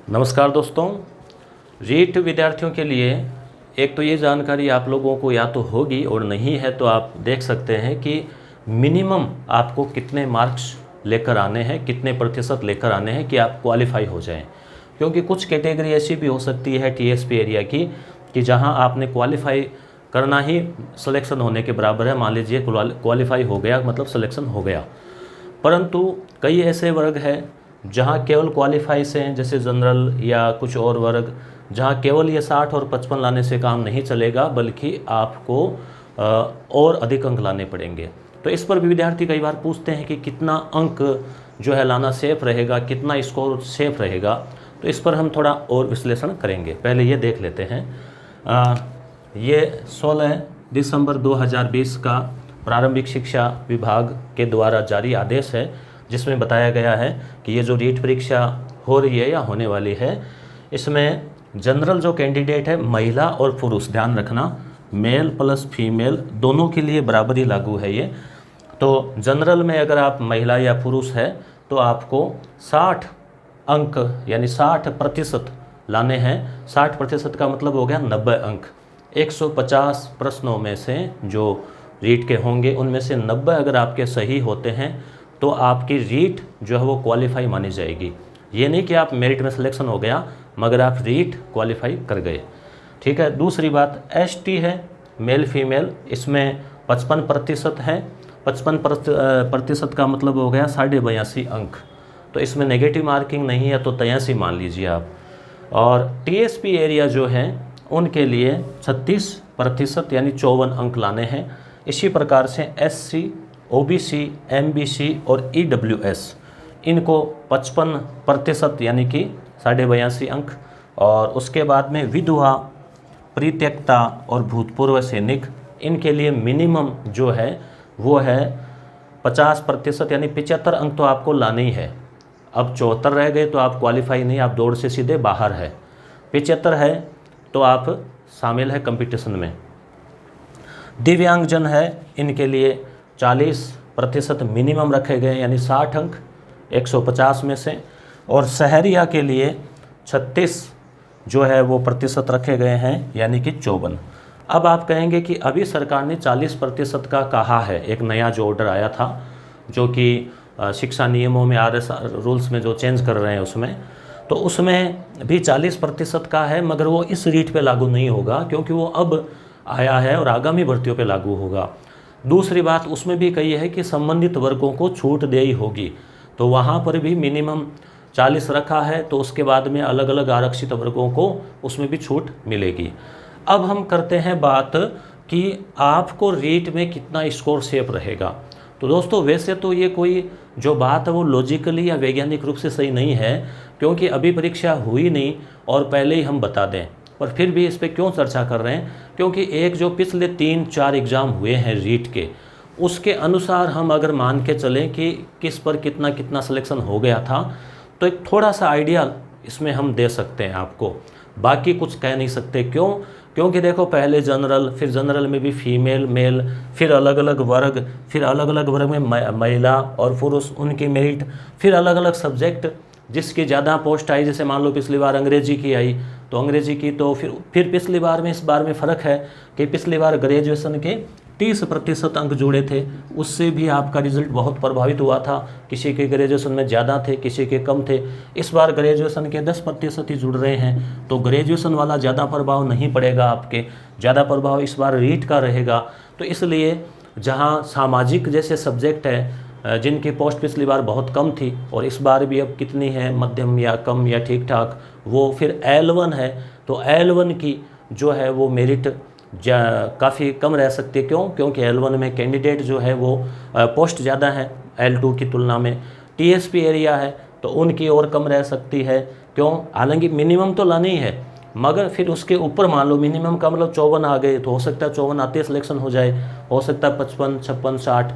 नमस्कार दोस्तों। रीट विद्यार्थियों के लिए एक तो ये जानकारी आप लोगों को या तो होगी और नहीं है तो आप देख सकते हैं कि मिनिमम आपको कितने मार्क्स लेकर आने हैं, कितने प्रतिशत लेकर आने हैं कि आप क्वालिफाई हो जाएं। क्योंकि कुछ कैटेगरी ऐसी भी हो सकती है टीएसपी एरिया की कि जहां आपने क्वालिफाई करना ही सिलेक्शन होने के बराबर है। मान लीजिए क्वालिफाई हो गया मतलब सिलेक्शन हो गया, परंतु कई ऐसे वर्ग हैं जहाँ केवल क्वालिफाई से हैं, जैसे जनरल या कुछ और वर्ग, जहाँ केवल ये 60 और 55 लाने से काम नहीं चलेगा बल्कि आपको और अधिक अंक लाने पड़ेंगे। तो इस पर भी विद्यार्थी कई बार पूछते हैं कि कितना अंक जो है लाना सेफ रहेगा, कितना स्कोर सेफ रहेगा। तो इस पर हम थोड़ा और विश्लेषण करेंगे। पहले ये देख लेते हैं, ये 16 दिसंबर 2020 का प्रारंभिक शिक्षा विभाग के द्वारा जारी आदेश है, जिसमें बताया गया है कि ये जो रीट परीक्षा हो रही है या होने वाली है, इसमें जनरल जो कैंडिडेट है, महिला और पुरुष, ध्यान रखना मेल प्लस फीमेल दोनों के लिए बराबर ही लागू है ये। तो जनरल में अगर आप महिला या पुरुष है तो आपको 60 अंक यानी 60% लाने हैं। 60% का मतलब हो गया 90 अंक। 150 प्रश्नों में से जो रीट के होंगे उनमें से 90 अगर आपके सही होते हैं तो आपकी रीट जो है वो क्वालिफाई मानी जाएगी। ये नहीं कि आप मेरिट में सिलेक्शन हो गया मगर आप रीट क्वालिफाई कर गए, ठीक है। दूसरी बात एसटी है, मेल फीमेल, इसमें 55% है। 55% का मतलब हो गया 82.5 अंक। तो इसमें नेगेटिव मार्किंग नहीं है तो 83 मान लीजिए आप। और टीएसपी एरिया जो है उनके लिए 36% यानी 54 अंक लाने हैं। इसी प्रकार से एससी, ओबीसी, एमबीसी और ईडब्ल्यूएस, इनको 55% यानी कि 82.5 अंक। और उसके बाद में विधवा, परित्यक्ता और भूतपूर्व सैनिक, इनके लिए मिनिमम जो है वो है 50% यानी 75 अंक तो आपको लाने ही है। अब 74 रह गए तो आप क्वालिफाई नहीं, आप दौड़ से सीधे बाहर है। 75 है तो आप शामिल है कंपटीशन में। दिव्यांगजन है, इनके लिए 40% मिनिमम रखे गए यानी 60 अंक 150 में से। और शहरिया के लिए 36 जो है वो प्रतिशत रखे गए हैं यानी कि 54। अब आप कहेंगे कि अभी सरकार ने 40% का कहा है, एक नया जो ऑर्डर आया था जो कि शिक्षा नियमों में आरएस रूल्स में जो चेंज कर रहे हैं उसमें, तो उसमें भी 40% का है मगर वो इस रीट पे लागू नहीं होगा क्योंकि वो अब आया है और आगामी भर्तियों पे लागू होगा। दूसरी बात उसमें भी कही है कि संबंधित वर्गों को छूट देनी होगी, तो वहाँ पर भी मिनिमम 40 रखा है, तो उसके बाद में अलग अलग आरक्षित वर्गों को उसमें भी छूट मिलेगी। अब हम करते हैं बात कि आपको रीट में कितना स्कोर सेफ रहेगा। तो दोस्तों वैसे तो ये कोई जो बात है वो लॉजिकली या वैज्ञानिक रूप से सही नहीं है क्योंकि अभी परीक्षा हुई नहीं और पहले ही हम बता दें, पर फिर भी इस पर क्यों चर्चा कर रहे हैं क्योंकि एक जो पिछले 3-4 एग्ज़ाम हुए हैं रीट के, उसके अनुसार हम अगर मान के चलें कि किस पर कितना कितना सिलेक्शन हो गया था तो एक थोड़ा सा आइडिया इसमें हम दे सकते हैं आपको। बाकी कुछ कह नहीं सकते। क्यों? क्योंकि देखो पहले जनरल, फिर जनरल में भी फीमेल मेल, फिर अलग अलग वर्ग, फिर अलग अलग वर्ग में महिला और पुरुष, उनकी मेरिट, फिर अलग अलग सब्जेक्ट जिसकी ज़्यादा पोस्ट आई, जैसे मान लो पिछली बार अंग्रेजी की आई तो अंग्रेजी की, तो फिर पिछली बार में इस बार में फ़र्क है कि पिछली बार ग्रेजुएशन के 30% अंक जुड़े थे, उससे भी आपका रिजल्ट बहुत प्रभावित हुआ था। किसी के ग्रेजुएशन में ज़्यादा थे, किसी के कम थे। इस बार ग्रेजुएशन के 10% ही जुड़ रहे हैं तो ग्रेजुएशन वाला ज़्यादा प्रभाव नहीं पड़ेगा आपके, ज़्यादा प्रभाव इस बार रीट का रहेगा। तो इसलिए जहाँ सामाजिक जैसे सब्जेक्ट है जिनकी पोस्ट पिछली बार बहुत कम थी और इस बार भी अब कितनी है, मध्यम या कम या ठीक ठाक, वो फिर L1 है तो L1 की जो है वो मेरिट काफ़ी कम रह सकती है। क्यों? क्योंकि L1 में कैंडिडेट जो है वो पोस्ट ज़्यादा है L2 की तुलना में। टीएसपी एरिया है तो उनकी और कम रह सकती है। क्यों? हालांकि मिनिमम तो लानी ही है मगर फिर उसके ऊपर मान लो मिनिमम का मतलब 54 आ गए तो हो सकता है 54 आते सिलेक्शन हो जाए, हो सकता है 55, 56, 60।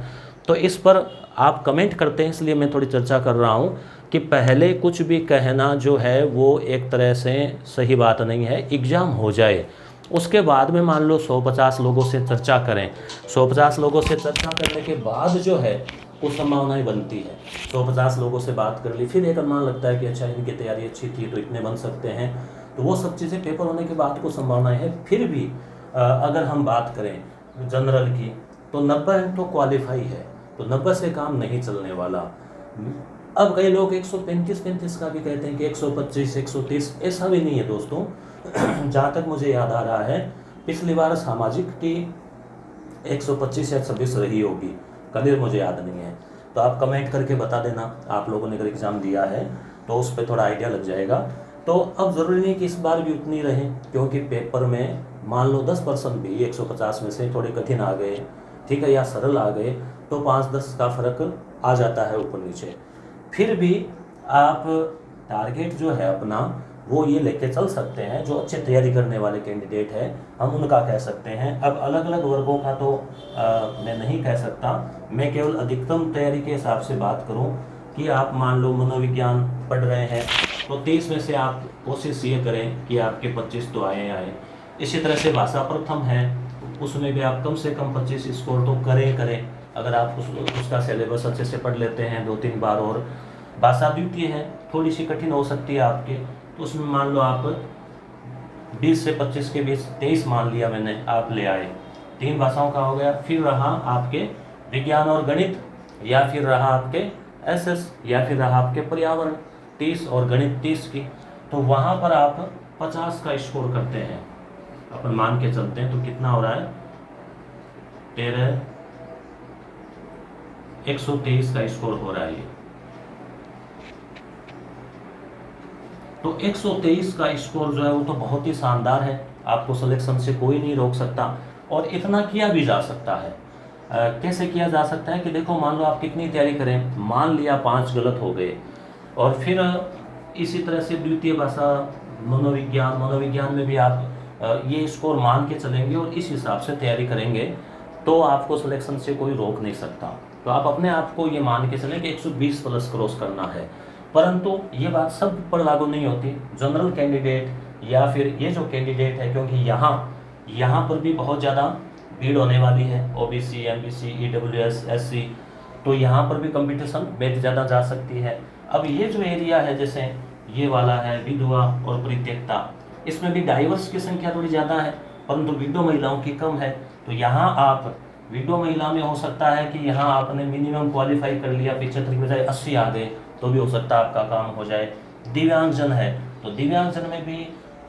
तो इस पर आप कमेंट करते हैं इसलिए मैं थोड़ी चर्चा कर रहा हूँ कि पहले कुछ भी कहना जो है वो एक तरह से सही बात नहीं है। एग्ज़ाम हो जाए उसके बाद में मान लो 150 लोगों से चर्चा करें, 150 लोगों से चर्चा करने के बाद जो है कुछ संभावनाएं बनती है। 150 लोगों से बात कर ली, फिर एक अनुमान लगता है कि अच्छा इनकी तैयारी अच्छी थी तो इतने बन सकते हैं। तो वो सब चीज़ें पेपर होने के बाद कुछ संभावनाएं हैं। फिर भी अगर हम बात करें जनरल की तो 90 अंक तो क्वालिफाई है, तो 90 से काम नहीं चलने वाला। अब कई लोग 135 का भी कहते हैं कि 125 130, ऐसा भी नहीं है दोस्तों। जहाँ तक मुझे याद आ रहा है पिछली बार सामाजिक की 125 या 26 रही होगी, क्लियर मुझे याद नहीं है। तो आप कमेंट करके बता देना, आप लोगों ने अगर एग्ज़ाम दिया है तो उस पर थोड़ा आइडिया लग जाएगा। तो अब ज़रूरी नहीं कि इस बार भी उतनी रहे, क्योंकि पेपर में मान लो 10% भी 150 में से थोड़े कठिन आ गए, ठीक है, या सरल आ गए, तो 5-10 का फ़र्क आ जाता है ऊपर नीचे। फिर भी आप टारगेट जो है अपना वो ये लेके चल सकते हैं। जो अच्छे तैयारी करने वाले कैंडिडेट हैं हम उनका कह सकते हैं। अब अलग अलग वर्गों का तो मैं नहीं कह सकता, मैं केवल अधिकतम तैयारी के हिसाब से बात करूं कि आप मान लो मनोविज्ञान पढ़ रहे हैं तो 30 में से आप कोशिश ये करें कि आपके 25 तो आए। इसी तरह से भाषा प्रथम है, उसमें भी आप कम से कम 25 स्कोर तो करें। अगर आप उसका सिलेबस अच्छे से पढ़ लेते हैं 2-3 बार। और भाषा द्वितीय है, थोड़ी सी कठिन हो सकती है आपके, तो उसमें मान लो आप 20 से 25 के बीच 23 मान लिया मैंने, आप ले आए, 3 भाषाओं का हो गया। फिर रहा आपके विज्ञान और गणित, या फिर रहा आपके एसएस, या फिर रहा आपके पर्यावरण 30 और गणित 30 की। तो वहाँ पर आप 50 का स्कोर करते हैं, अपन मान के चलते हैं, तो कितना हो रहा है 13, 123 का स्कोर हो रहा है ये। तो 123 का स्कोर जो है वो तो बहुत ही शानदार है, आपको सिलेक्शन से कोई नहीं रोक सकता। और इतना किया भी जा सकता है। कैसे किया जा सकता है कि देखो, मान लो आप कितनी तैयारी करें, मान लिया 5 गलत हो गए, और फिर इसी तरह से द्वितीय भाषा, मनोविज्ञान में भी आप ये स्कोर मान के चलेंगे और इस हिसाब से तैयारी करेंगे तो आपको सिलेक्शन से कोई रोक नहीं सकता। तो आप अपने आप को ये मान के चलें कि 120 प्लस क्रॉस करना है। परंतु ये बात सब पर लागू नहीं होती। जनरल कैंडिडेट या फिर ये जो कैंडिडेट है, क्योंकि यहाँ पर भी बहुत ज़्यादा भीड़ होने वाली है, ओबीसी, एमबीसी, ईडब्ल्यूएस, एससी, तो यहाँ पर भी कंपटीशन बेहद ज़्यादा जा सकती है। अब ये जो एरिया है, जैसे ये वाला है विधवा और परित्यक्ता, इसमें भी डाइवर्स की संख्या थोड़ी ज़्यादा है, परंतु विडो महिलाओं की कम है। तो यहाँ आप विडो महिला में हो सकता है कि यहाँ आपने मिनिमम क्वालिफाई कर लिया, 75 की बजाय 80 आ गए, तो भी हो सकता है आपका काम हो जाए। दिव्यांगजन है, तो दिव्यांगजन में भी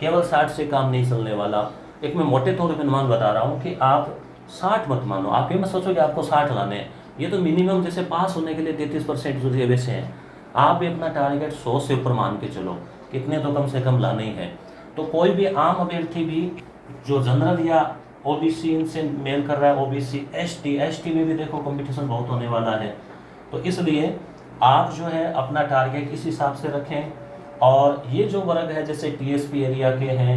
केवल 60 से काम नहीं चलने वाला। एक मैं मोटे तौर पर अनुमान बता रहा हूँ कि आप 60 मत मानो, आप ये मत सोचो कि आपको 60 लाने हैं। ये तो मिनिमम जैसे पास होने के लिए 33% जो वैसे हैं, आप भी अपना टारगेट 100 से ऊपर मान के चलो, कितने तो कम से कम लाने ही है। तो कोई भी आम अभ्यर्थी भी जो जनरल या ओबीसी इनसे मेल कर रहा है, ओबीसी, एसटी में भी देखो कंपटीशन बहुत होने वाला है। तो इसलिए आप जो है अपना टारगेट इस हिसाब से रखें। और ये जो वर्ग है जैसे टीएसपी एरिया के हैं,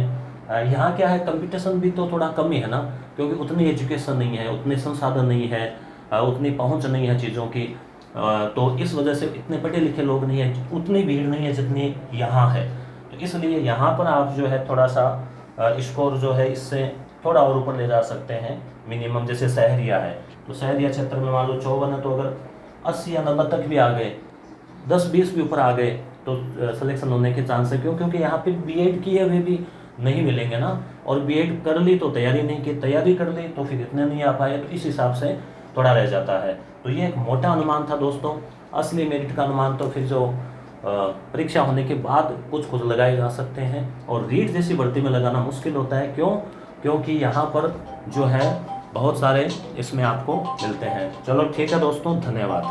यहाँ क्या है, कंपटीशन भी तो थोड़ा कम ही है ना, क्योंकि उतनी एजुकेशन नहीं है, उतने संसाधन नहीं है, उतनी पहुँच नहीं है चीज़ों की। तो इस वजह से इतने पढ़े लिखे लोग नहीं हैं, उतनी भीड़ नहीं है जितनी यहाँ है। तो इसलिए यहाँ पर आप जो है थोड़ा सा स्कोर जो है इससे थोड़ा और ऊपर ले जा सकते हैं मिनिमम। जैसे सहरिया है, तो सहरिया क्षेत्र में मान लो 54 है, तो अगर 80 या 90 तक भी आ गए, 10-20 भी ऊपर आ गए, तो सिलेक्शन होने के चांस है। क्योंकि यहाँ पे बीएड किए हुए भी नहीं मिलेंगे ना, और बीएड कर ली तो तैयारी नहीं की, तैयारी कर ली तो फिर इतने नहीं आ पाए, तो इस हिसाब से थोड़ा रह जाता है। तो ये एक मोटा अनुमान था दोस्तों। असली मेरिट का अनुमान तो फिर जो परीक्षा होने के बाद कुछ लगाए जा सकते हैं, और रीट जैसी भर्ती में लगाना मुश्किल होता है। क्योंकि यहाँ पर जो है बहुत सारे इसमें आपको मिलते हैं। चलो ठीक है दोस्तों, धन्यवाद।